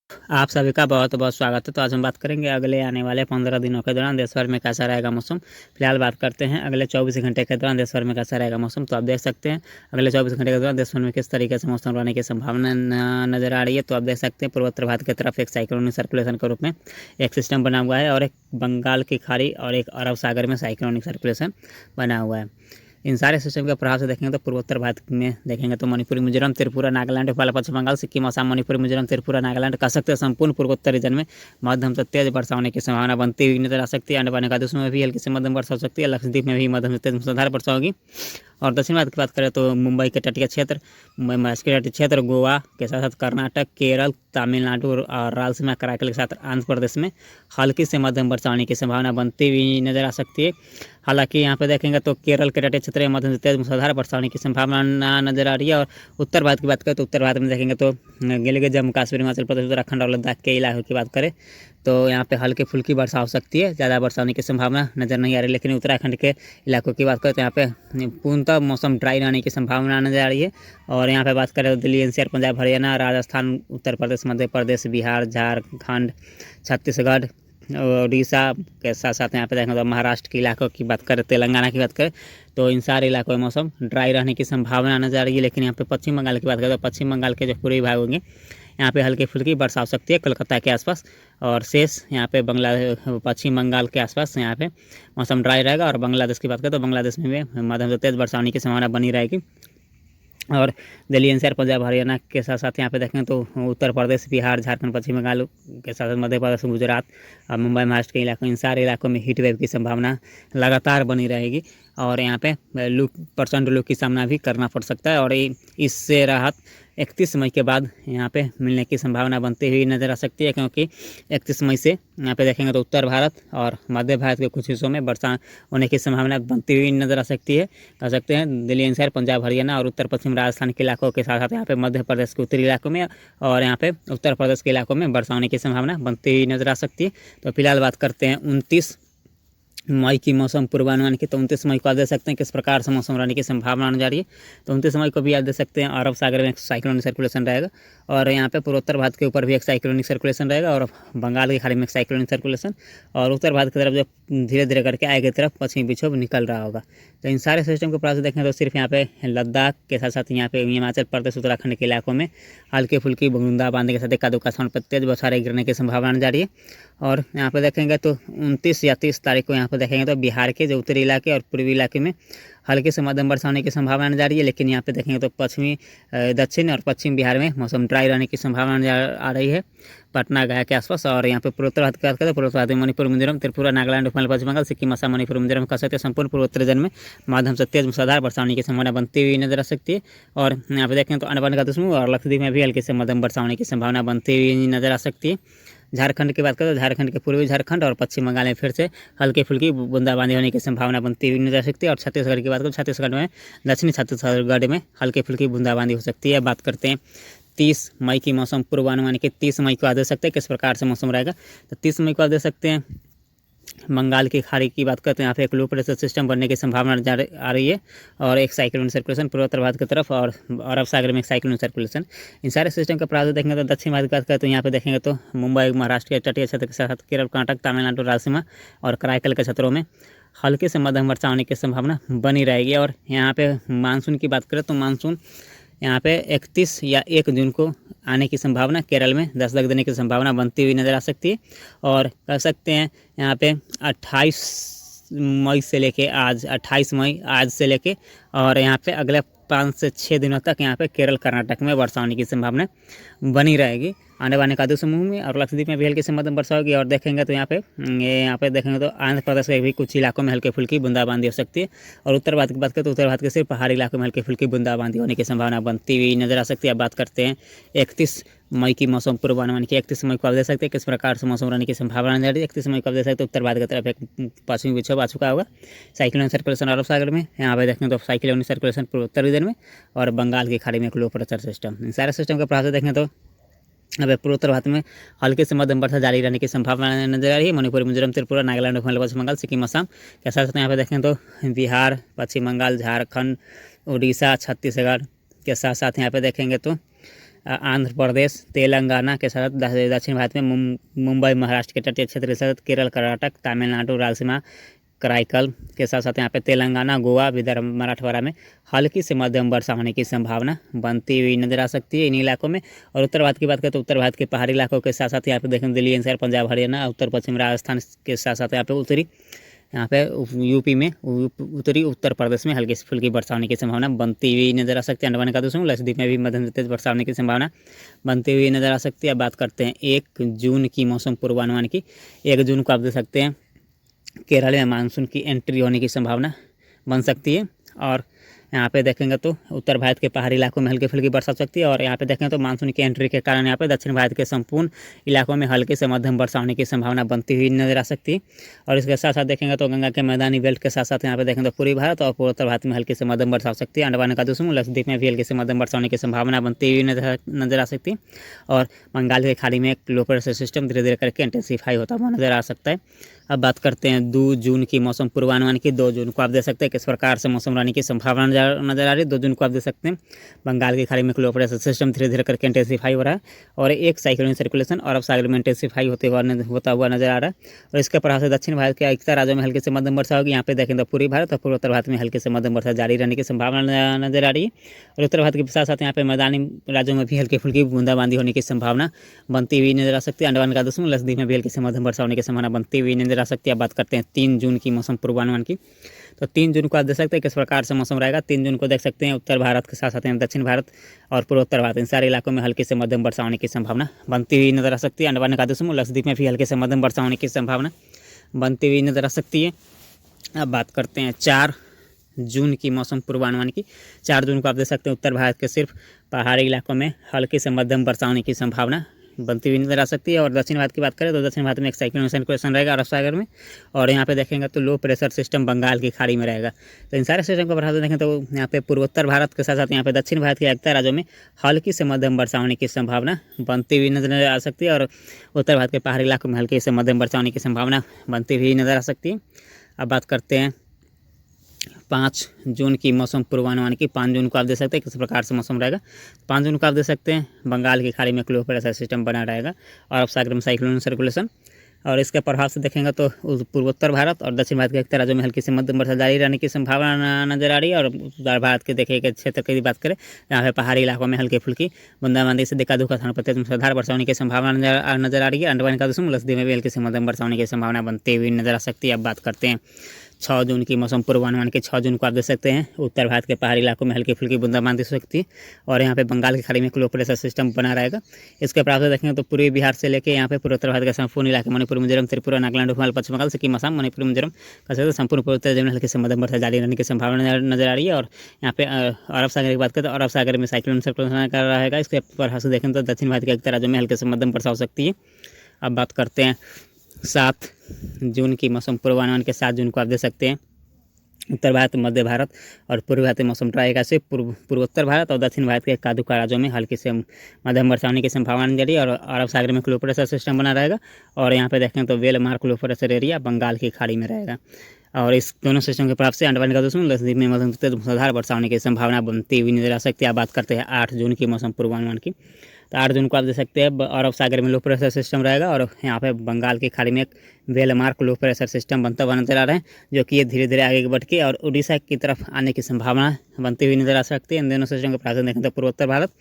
आप सभी का बहुत बहुत स्वागत है। तो आज हम बात करेंगे अगले आने वाले 15 दिनों के दौरान देश भर में कैसा रहेगा मौसम। फिलहाल बात करते हैं अगले 24 घंटे के दौरान देश भर में कैसा रहेगा मौसम। तो आप देख सकते हैं अगले 24 घंटे के दौरान देश भर में किस तरीके से मौसम रहने की संभावना नजर आ रही है। तो आप देख सकते हैं पूर्वोत्तर भारत की तरफ एक साइक्लोनिक सर्कुलेशन के रूप में एक सिस्टम बना हुआ है और एक बंगाल की खाड़ी और एक अरब सागर में साइक्लोनिक सर्कुलेशन बना हुआ है। इन सारे सिस्टम के प्रभाव से देखेंगे तो पूर्वोत्तर भारत में देखेंगे तो मणिपुर, मिजोरम, त्रिपुरा, नागालैंड, नेपाल, पश्चिम बंगाल, सिक्किम, असम, मणिपुर, मिजोरम, त्रिपुरा, नागालैंड कह सकते हैं संपूर्ण पूर्वोत्तर रीजन में मध्यम से तेज वर्षा होने की संभावना बनती हुई नजर आ सकती है। अंडमान निकोबार में भी हल्की से मध्यम वर्षा हो सकती है। लक्षद्वीप में भी मध्यम से तेज मूसलाधार वर्षा होगी। और दक्षिण भारत की बात करें तो मुंबई के तटीय क्षेत्र, मुंबई महाराष्ट्र के तटीय क्षेत्र, गोवा के साथ साथ कर्नाटक, केरल, तमिलनाडु और रायलसीमा, कराईकल के साथ आंध्र प्रदेश में हल्की से मध्यम वर्षा होने की संभावना बनती हुई नजर आ सकती है। हालांकि यहाँ पे देखेंगे तो केरल के तटीय क्षेत्र में मध्यम से तेज मूसलाधार वर्षा होने की संभावना नजर आ रही है। और उत्तर भारत की बात करें तो उत्तर भारत में देखेंगे तो गिलगित, जम्मू कश्मीर, हिमाचल प्रदेश, उत्तराखंड और लद्दाख के इलाकों की बात करें तो यहाँ पे हल्की फुल्की वर्षा हो सकती है। ज़्यादा वर्षा होने की संभावना नज़र नहीं आ रही। लेकिन उत्तराखंड के इलाकों की बात करें तो यहाँ पे पूर्णतः मौसम ड्राई रहने की संभावना नजर आ रही है। और यहाँ पे बात करें तो दिल्ली, एनसीआर, पंजाब, हरियाणा, राजस्थान, उत्तर प्रदेश, मध्य प्रदेश, बिहार, झारखंड, छत्तीसगढ़, उड़ीसा के साथ साथ यहाँ पे देखेंगे तो महाराष्ट्र के इलाकों की बात करें, तेलंगाना की बात करें तो इन सारे इलाकों में मौसम ड्राई रहने की संभावना नजर आ रही है। लेकिन यहाँ पे पश्चिम बंगाल की बात करें तो पश्चिम बंगाल के जो पूर्वी भाग होंगे यहाँ पे हल्की फुल्की वर्षा हो सकती है कोलकाता के आसपास। और शेष यहाँ पे पश्चिम बंगाल के आसपास यहाँ पे मौसम ड्राई रहेगा। और बांग्लादेश की बात करें तो बांग्लादेश में भी मध्यम से तेज वर्षा होने की संभावना बनी रहेगी। और दिल्ली, एनसीआर, पंजाब, हरियाणा के साथ साथ यहाँ पे देखें तो उत्तर प्रदेश, बिहार, झारखंड, पश्चिम बंगाल के साथ साथ मध्य प्रदेश, गुजरात, मुंबई, महाराष्ट्र के इलाकों, इन सारे इलाकों में हीट वेव की संभावना लगातार बनी रहेगी। और यहाँ पे प्रचंड लू की सामना भी करना पड़ सकता है। और इससे राहत 31 मई के बाद यहाँ पे मिलने की संभावना बनती हुई नज़र आ सकती है। क्योंकि 31 मई से यहाँ पे देखेंगे तो उत्तर भारत और मध्य भारत के कुछ हिस्सों में वर्षा होने की संभावना बनती हुई नज़र आ सकती है। कह सकते हैं दिल्ली, एनसीआर, पंजाब, हरियाणा और उत्तर पश्चिम राजस्थान के इलाकों के साथ साथ यहाँ पे मध्य प्रदेश के उत्तरी इलाकों में और यहाँ पे उत्तर प्रदेश के इलाकों में वर्षा होने की संभावना बनती हुई नज़र आ सकती है। तो फिलहाल बात करते हैं 29 मई की मौसम पूर्वानुमान की। तो 29 मई को आप देख सकते हैं किस प्रकार से मौसम रहने की संभावना जा रही है। तो 29 मई को भी आप देख सकते हैं अरब सागर में एक साइक्लोनिक सर्कुलेशन रहेगा और यहाँ पे पूर्वोत्तर भारत के ऊपर भी एक साइक्लोनिक सर्कुलेशन रहेगा और बंगाल की खाड़ी में एक साइक्लोनिक सर्कुलेशन और उत्तर भारत की तरफ जो धीरे धीरे करके आगे की तरफ पश्चिमी विक्षोभ निकल रहा होगा। तो इन सारे सिस्टम के प्रभाव से देखें तो सिर्फ यहाँ पे लद्दाख के साथ साथ यहाँ पे हिमाचल प्रदेश, उत्तराखंड के इलाकों में हल्की फुल्की बूंदाबांदी के साथ एका दुक्का स्थान पर तेज बौछारें गिरने की संभावना जा रही है। और यहाँ पे देखेंगे तो 29 या 30 तारीख को यहाँ पर देखेंगे तो बिहार के जो उत्तरी इलाके और पूर्वी इलाके में हल्के से मध्यम वर्षा होने की संभावना जा रही है। लेकिन यहाँ पे देखेंगे तो पश्चिमी, दक्षिण और पश्चिम बिहार में मौसम ड्राई रहने की संभावना आ रही है पटना, गया के आसपास। और यहाँ पे पूर्वोत्तर भारत की बात करें तो पूर्वोत्तर भारत में मणिपुर, मिजोरम, त्रिपुरा, नागालैंड, नेपाल, पश्चिम बंगाल, सिक्किम, असम, मणिपुर, मिजोरम कह सकते हैं संपूर्ण पूर्वोत्तर रीजन में मध्यम से तेज मूसलाधार वर्षा होने की संभावना बनती हुई नजर आ सकती है। और यहाँ पे देखें तो अंडमान निकोबार और लक्षद्वीप में भी हल्के से मध्यम वर्षा होने की संभावना बनती हुई नजर आ सकती है। झारखंड की बात करें तो झारखंड के पूर्वी झारखंड और पश्चिम बंगाल में फिर से हल्की फुल्की बूंदाबांदी होने की संभावना बनती हुई नजर आ सकती है। और छत्तीसगढ़ की बात करें छत्तीसगढ़ में दक्षिणी छत्तीसगढ़ में हल्की फुल्की बूंदाबांदी हो सकती है। बात करते हैं 30 मई की मौसम पूर्वानुमान की। 30 मई को आप देख सकते हैं किस प्रकार से मौसम रहेगा। तो 30 मई को आप देख सकते हैं बंगाल की खाड़ी की बात करते हैं यहाँ पे एक लो प्रेशर सिस्टम बनने की संभावना आ रही है और एक साइक्लोनिक सर्कुलेशन पूर्वोत्तर भारत की तरफ और अरब सागर में एक साइक्लोनिक सर्कुलेशन। इन सारे सिस्टम का प्रभाव देखेंगे तो दक्षिण भारत की बात करें तो यहाँ पे देखेंगे तो मुंबई, महाराष्ट्र के तटीय क्षेत्र के साथ केरल, कर्नाटक, तमिलनाडु, रायलसीमा और कराईकल के क्षेत्रों में हल्के से मध्यम वर्षा होने की संभावना बनी रहेगी। और यहाँ पे मानसून की बात करें तो मानसून यहाँ पे 31 या 1 जून को आने की संभावना केरल में दस्तक देने की संभावना बनती हुई नज़र आ सकती है। और कह सकते हैं यहाँ पे 28 मई से लेके आज 28 मई आज से लेके और यहाँ पे अगले 5 से 6 दिनों तक यहाँ पे केरल, कर्नाटक में वर्षा होने की संभावना बनी रहेगी। आने वाले का समूह में और लक्षद्वीप में भी हल्की से मध्यम वर्षा होगी। और देखेंगे तो यहाँ पे देखेंगे तो आंध्र प्रदेश के भी कुछ इलाकों में हल्की फुल्की बूंदाबांदी हो सकती है। और उत्तर भारत की बात करें तो उत्तर भारत के सिर्फ पहाड़ी इलाकों में हल्की फुल्की बूंदाबांदी होने की संभावना बनती हुई नजर आ सकती है। अब बात करते हैं 31 मई की मौसम पूर्वानुमान की। 31 मई को आप देख सकते हैं किस प्रकार से मौसम रहने की संभावना जा रही है। 31 मई को आप देख सकते हैं उत्तर भारत की तरफ एक पश्चिमी विक्षोभ आ चुका होगा, साइक्लोनिक सर्कुलेशन अरब सागर में। यहाँ पे देखेंगे तो साइक्लोनिक सर्कुलेशन पूर्वोत्तर रीजन में और बंगाल की खाड़ी में एक लो प्रेशर सिस्टम। इन सारे सिस्टम के प्रभाव से देखें तो अब पूर्वोत्तर भारत में हल्के से मध्यम वर्षा जारी रहने की संभावना नजर आ रही है। मणिपुर, मिजोरम, त्रिपुरा, नागालैंड, नेपाल, पश्चिम बंगाल, सिक्किम, असम के साथ साथ यहाँ पे देखें तो बिहार, पश्चिम बंगाल, झारखंड, उड़ीसा, छत्तीसगढ़ के साथ साथ यहाँ पे देखेंगे तो आंध्र प्रदेश, तेलंगाना के साथ दक्षिण भारत में मुंबई, महाराष्ट्र के तटीय क्षेत्र के साथ केरल, कर्नाटक, तमिलनाडु, रायलसीमा, कराईकल के साथ साथ यहाँ पे तेलंगाना, गोवा, विदर्भ, मराठवाड़ा में हल्की से मध्यम वर्षा होने की संभावना बनती हुई नजर आ सकती है इन इलाकों में। और उत्तर भारत की बात करें तो उत्तर भारत के पहाड़ी इलाकों के साथ साथ यहाँ पे देखें दिल्ली एनसीआर, पंजाब, हरियाणा, उत्तर पश्चिम राजस्थान के साथ साथ यहाँ पे यूपी में, उत्तरी उत्तर प्रदेश में हल्की से फुल्की वर्षा होने की संभावना बनती हुई नजर आ सकती है। अंडमान का दूसरा लक्षद्वीप में भी मध्यम से तेज वर्षा होने की संभावना बनती हुई नजर आ सकती है। अब बात करते हैं 1 जून की मौसम पूर्वानुमान की। 1 जून को आप देख सकते हैं केरल में मानसून की एंट्री होने की संभावना बन सकती है। और यहाँ पे देखेंगे तो उत्तर भारत के पहाड़ी इलाकों में हल्की फुल्की वर्षा हो सकती है। और यहाँ पे देखें तो मानसून की एंट्री के कारण यहाँ पे दक्षिण भारत के संपूर्ण इलाकों में हल्की से मध्यम वर्षा होने की संभावना बनती हुई नजर आ सकती है। और इसके साथ साथ देखेंगे तो गंगा के मैदानी बेल्ट के साथ साथ यहाँ पे देखें तो पूर्वी भारत और पूर्वोत्तर भारत में हल्की से मध्यम वर्षा हो सकती है। अंडमान का दूसरा लक्षद्वीप में भी हल्की से मध्यम वर्षा होने की संभावना बनती हुई नजर आ सकती है। और बंगाल की खाड़ी में एक लो प्रेशर सिस्टम धीरे धीरे करके इंटेंसिफाई होता हुआ नजर आ सकता है। अब बात करते हैं 2 जून की मौसम पूर्वानुमान की। 2 जून को आप देख सकते हैं किस प्रकार से मौसम रहने की संभावना नजर आ रही है। 2 जून को आप देख सकते हैं बंगाल की खाड़ी में लो प्रेशर सिस्टम धीरे धीरे करके इंटेंसिफाई हो रहा है और एक साइक्लोनिक सर्कुलेशन अरब सागर में इंटेंसिफाई होता हुआ नजर आ रहा है। और इसके प्रभाव से दक्षिण भारत के अधिकतर राज्यों में हल्की से मध्यम वर्षा होगी। यहाँ पे देखें तो पूर्वी भारत और पूर्वोत्तर भारत में हल्की से मध्यम वर्षा जारी रहने की संभावना नजर आ रही है। और उत्तर भारत के साथ साथ यहाँ पे मैदानी राज्यों में भी हल्की फुल्की बूंदाबांदी होने की संभावना बनती हुई नजर आ सकती है। अंडमान का दूसरा लक्षद्वीप में भी हल्की से मध्यम वर्षा होने की संभावना बनती हुई नजर आ सकती है। बात करते हैं 3 जून की मौसम पूर्वानुमान की। तो 3 जून को आप देख सकते हैं किस प्रकार से मौसम रहेगा। 3 जून को देख सकते हैं उत्तर भारत के साथ साथ दक्षिण भारत और पूर्वोत्तर भारत इन सारे इलाकों में हल्की से मध्यम वर्षा होने की संभावना बनती हुई नजर आ सकती है। अंडमान का दूसरा लक्षद्वीप में भी हल्की से मध्यम वर्षा होने की संभावना बनती हुई नजर आ सकती है। अब बात करते हैं 4 जून की मौसम पूर्वानुमान की। 4 जून को आप देख सकते हैं उत्तर भारत के सिर्फ पहाड़ी इलाकों में हल्की से मध्यम वर्षा होने की संभावना बनती हुई नजर आ सकती है। और दक्षिण भारत की बात करें तो दक्षिण भारत में एक साइक्लोनिक सर्कुलेशन रहेगा अरब सागर में। और यहाँ पे देखेंगे तो लो प्रेशर सिस्टम बंगाल की खाड़ी में रहेगा। तो इन सारे सिस्टम को प्रभाव से देखें तो यहाँ पे पूर्वोत्तर भारत के साथ साथ यहाँ पे दक्षिण भारत के अधिकतर राज्यों में हल्की से मध्यम वर्षा होने की संभावना बनती हुई नजर आ सकती है। और उत्तर भारत के पहाड़ी इलाकों में हल्की से मध्यम वर्षा होने की संभावना बनती हुई नजर आ सकती है। अब बात करते हैं 5 जून की मौसम पूर्वानुमान की। 5 जून को आप देख सकते हैं किस प्रकार से मौसम रहेगा। 5 जून को आप देख सकते हैं बंगाल की खाड़ी में लो प्रेशर सिस्टम बना रहेगा और अरब सागर में साइक्लोनिक सर्कुलेशन। और इसके प्रभाव से देखेंगे तो पूर्वोत्तर भारत और दक्षिण भारत के एक राज्यों में हल्की से मध्यम वर्षा जारी रहने की संभावना नजर आ रही है। और उत्तर भारत के देखे के क्षेत्र की बात करें यहाँ पे पहाड़ी इलाकों में हल्की फुल्की बूंदाबांदी से देखा दुखा स्थानों पर तेज मूसलाधार वर्षा होने की संभावना नजर आ रही है। अंडमान का दूसरा लक्षद्वीप में भी हल्की से मध्यम वर्षा होने की संभावना बनती हुई नजर आ सकती है। अब बात करते हैं 6 जून की मौसम पूर्वानुमान के। 6 जून को आप देख सकते हैं उत्तर भारत के पहाड़ी इलाकों में हल्की फुल्की बूंदाबांदी हो सकती है। और यहाँ पे बंगाल की खाड़ी में लो प्रेशर सिस्टम बना रहेगा। इसके प्रभाव से देखेंगे तो पूर्वी बिहार से लेकर यहाँ पे पूर्वोत्तर भारत के संपूर्ण इलाके मणिपुर, मिजोरम, त्रिपुरा, नागालैंड, बंगाल, पश्चिम बंगाल, सिक्किम, असम, मणिपुर, मिजोरम का संपूर्ण पूर्वोत्तर राज्य में हल्की से मध्यम वर्षा जारी रहने की संभावना नजर आ रही है। और यहाँ पे अरब सागर की बात करें तो अरब सागर में साइक्लोनिक सर्कुलेशन कर रहेगा। इसके प्रभाव से देखें तो दक्षिण भारत के अधिकतर राज्यों में हल्की से मध्यम वर्षा हो सकती है। अब बात करते हैं 7 जून की मौसम पूर्वानुमान के। 7 जून को आप देख सकते हैं उत्तर भारत, मध्य भारत और पूर्वी भारत में मौसम रहेगा। से पूर्वोत्तर भारत और दक्षिण भारत के एकाध राज्यों में हल्की से मध्यम वर्षा होने की संभावना जारी है। और अरब सागर में लो प्रेशर सिस्टम बना रहेगा। और यहाँ पे देखें तो well mark low pressure area Bengal की खाड़ी में रहेगा। और इस दोनों सिस्टम के प्रभाव से अंडमान का दूसरा लक्षद्वीप में मध्यम से मूसलाधार वर्षा होने की संभावना बनती हुई नजर आ सकती है। बात करते हैं 8 जून की मौसम पूर्वानुमान की। तो 8 जून को आप देख सकते हैं अरब सागर में लो प्रेशर सिस्टम रहेगा। और यहाँ पे बंगाल की खाड़ी में एक वेलमार्क लो प्रेशर सिस्टम बनता हुआ नजर आ रहा है, जो कि ये धीरे धीरे आगे बढ़ के और उड़ीसा की तरफ आने की संभावना बनती हुई नजर आ सकती है। इन दोनों सिस्टम के प्रभाव देखें तो पूर्वोत्तर भारत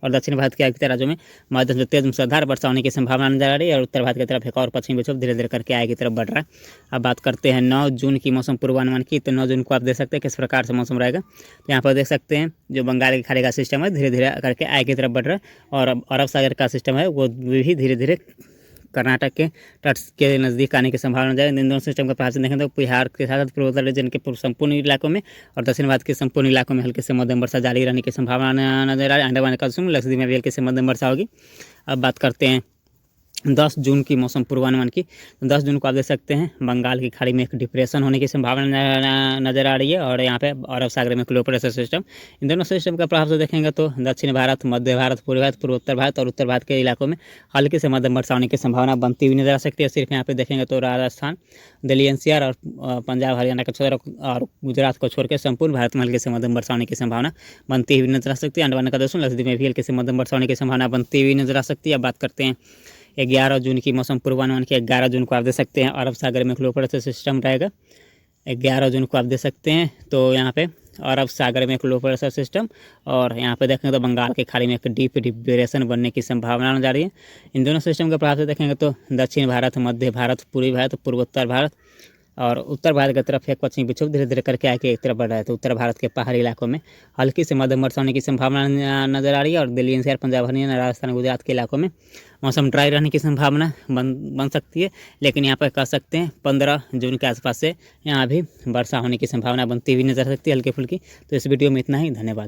और दक्षिण भारत के अधिकतर राज्यों में मध्यम से तेज मूसलाधार वर्षा होने की संभावना नजर आ रही है। और उत्तर भारत की तरफ एक और पश्चिमी विक्षोभ धीरे धीरे करके आगे की तरफ बढ़ रहा है। अब बात करते हैं 9 जून की मौसम पूर्वानुमान की। तो 9 जून को आप देख सकते हैं किस प्रकार से मौसम रहेगा। तो यहाँ पर देख सकते हैं जो बंगाल की खाड़ी का सिस्टम है धीरे धीरे करके आगे की तरफ बढ़ रहा है। और अरब सागर का सिस्टम है वो भी धीरे धीरे कर्नाटक के तट के नज़दीक आने की संभावना है। इन दोनों सिस्टम का प्रभाव से देखें तो बिहार के साथ पूर्वोत्तर रीजन के संपूर्ण इलाकों में और दक्षिण भारत के संपूर्ण इलाकों में हल्के से मध्यम वर्षा जारी रहने की संभावना नजर आ रही है। अंडमान का लक्षद्वीप में भी हल्के से मध्यम वर्षा होगी। अब बात करते हैं 10 जून की मौसम पूर्वानुमान की। 10 जून को आप देख सकते हैं बंगाल की खाड़ी में एक डिप्रेशन होने की संभावना नज़र आ रही है और यहाँ पे अरब सागर में एक लो प्रेशर सिस्टम। इन दोनों सिस्टम का प्रभाव से देखेंगे तो दक्षिण भारत, मध्य भारत, पूर्वी भारत, पूर्वोत्तर भारत और उत्तर भारत के इलाकों में हल्की से मध्यम वर्षा होने की संभावना बनती हुई नजर आ सकती है। सिर्फ यहाँ पे देखेंगे तो राजस्थान, दिल्ली एनसीआर और पंजाब हरियाणा को छोड़ और गुजरात को छोड़ के संपूर्ण भारत में हल्की से मध्यम वर्षा होने की संभावना बनती हुई नजर आ सकती है। अंडमान निकोबार लक्षद्वीप में भी हल्की से मध्यम वर्षा होने की संभावना बनती हुई नजर आ सकती है। अब बात करते हैं 11 जून की मौसम पूर्वानुमान की। 11 जून को आप देख सकते हैं अरब सागर में एक लो प्रेशर सिस्टम रहेगा। 11 जून को आप देख सकते हैं तो यहाँ पे अरब सागर में एक लो प्रेशर सिस्टम और यहाँ पे देखेंगे तो बंगाल की खाड़ी में एक डीप डिप्रेशन बनने की संभावना नजर आ रही है। इन दोनों सिस्टम के प्रभाव से देखेंगे तो दक्षिण भारत, मध्य भारत, पूर्वी भारत, पूर्वोत्तर भारत और उत्तर भारत की तरफ एक पश्चिमी विक्षोभ धीरे धीरे करके आके एक तरफ बढ़ रहा है। तो उत्तर भारत के पहाड़ी इलाकों में हल्की से मध्यम वर्षा होने की संभावना नजर आ रही है और दिल्ली एनसीआर, पंजाब हरियाणा, राजस्थान, गुजरात के इलाकों में मौसम ड्राई रहने की संभावना बन सकती है। लेकिन यहाँ पर कह सकते हैं 15 जून के आसपास से यहाँ भी वर्षा होने की संभावना बनती हुई नजर आ सकती है हल्की फुल्की। तो इस वीडियो में इतना ही, धन्यवाद।